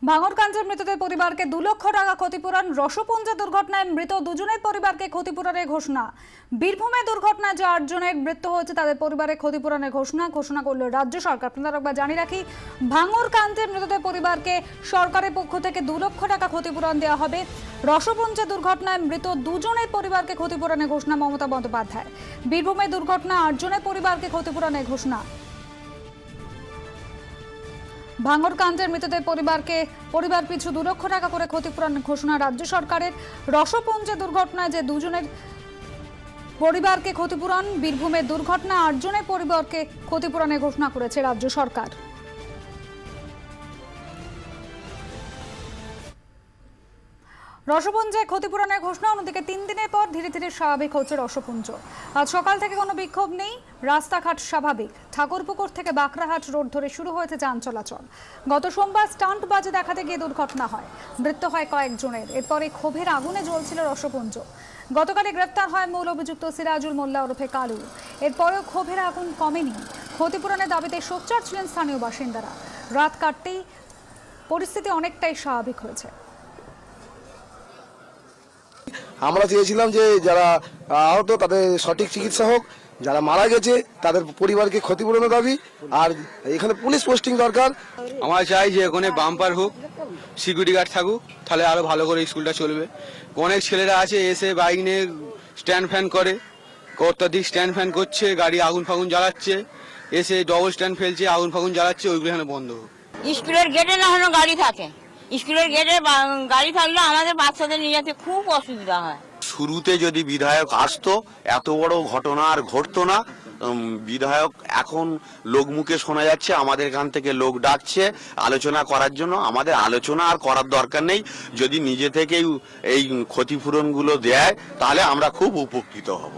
ভাঙড়কান্দের মৃতদের পরিবারকে 2 লক্ষ টাকা ক্ষতিপূরণ। রসপুঞ্জ দুর্ঘটনায় মৃত দুজনের পরিবারকে ক্ষতিপূরণের ঘোষণা। বীরভূমে দুর্ঘটনায় যে 8 জনের মৃত্যু হয়েছে তাদের পরিবারের ক্ষতিপূরণের ঘোষণা করল রাজ্য সরকার। আপনারা একবার জানিয়ে রাখি, ভাঙড়কান্দের মৃতদের পরিবারকে সরকারের পক্ষ থেকে 2 লক্ষ টাকা ক্ষতিপূরণ দেওয়া হবে। রসপুঞ্জ দুর্ঘটনায় মৃত দুজনের পরিবারকে ক্ষতিপূরণের ঘোষণা মমতা বন্দ্যোপাধ্যায়। বীরভূমে দুর্ঘটনায় 8 জনের পরিবারকে ক্ষতিপূরণের ঘোষণা। ভাঙড়কান্দের মৃতদের পরিবারকে পরিবার পিছু 2 লক্ষ টাকা করে ক্ষতিপূরণ ঘোষণা রাজ্য সরকারের। রসপুঞ্জে দুর্ঘটনায় যে 2 জনের পরিবারকে ক্ষতিপূরণ, বীরভূমের দুর্ঘটনা 8 জনের পরিবারকে ক্ষতিপূরণের ঘোষণা করেছে রাজ্য সরকার। রসপুঞ্জে ক্ষতিপূরণের ঘোষণা। অন্যদিকে 3 দিনের পর ধীরে ধীরে স্বাভাবিক হচ্ছে রসপুঞ্জ। আজ সকাল থেকে কোনো বিক্ষোভ নেই, রাস্তাঘাট স্বাভাবিক। ঠাকুরপুকুর থেকে বাঁকড়াহাট রোড ধরে শুরু হয়েছে যান চলাচল। গত সোমবার স্টান্ট বাজে দেখাতে গিয়ে দুর্ঘটনা হয়, মৃত্যু হয় কয়েকজনের। এরপরে ক্ষোভের আগুনে জ্বলছিল রসপুঞ্জ। গতকালই গ্রেফতার হয় মূল অভিযুক্ত সিরাজুল মোল্লা ওরফে কালু। এরপরেও ক্ষোভের আগুন কমেনি। ক্ষতিপূরণের দাবিতে সোচ্চার ছিলেন স্থানীয় বাসিন্দারা। রাত কাটতেই পরিস্থিতি অনেকটাই স্বাভাবিক হয়েছে। আমরা চেয়েছিলাম যে যারা আহত তাদের সঠিক চিকিৎসা হোক, যারা মারা গেছে তাদের পরিবারকে ক্ষতিপূরণের দাবি, আর এখানে পুলিশ পোস্টিং দরকার। আমরা চাই যে ওখানে বাম্পার হোক, সিকিউরিটি গার্ড থাকুক, তাহলে আরো ভালো করে স্কুলটা চলবে। অনেক ছেলেরা আছে এসে বাইক নিয়ে স্ট্যান্ড ফ্যান করে, অত্যাধিক স্ট্যান্ড ফ্যান করছে, গাড়ি আগুন ফাগুন জ্বালাচ্ছে, এসে ডবল স্ট্যান্ড ফেলছে, আগুন ফাগুন জ্বালাচ্ছে, ওইগুলো এখানে বন্ধ হোক। স্কুলের গেটে না হলো গাড়ি থাকে, স্কুলের গেটে গাড়ি থাকলে আমাদের বাচ্চাদের নিয়ে যেতে খুব অসুবিধা হয়। শুরুতে যদি বিধায়ক আসতো এত বড় ঘটনা আর ঘটতো না। বিধায়ক এখন লোক মুখে শোনা যাচ্ছে, আমাদের এখান থেকে লোক ডাকছে আলোচনা করার জন্য। আমাদের আলোচনা আর করার দরকার নেই, যদি নিজে থেকেই এই ক্ষতিপূরণগুলো দেয় তাহলে আমরা খুব উপকৃত হব।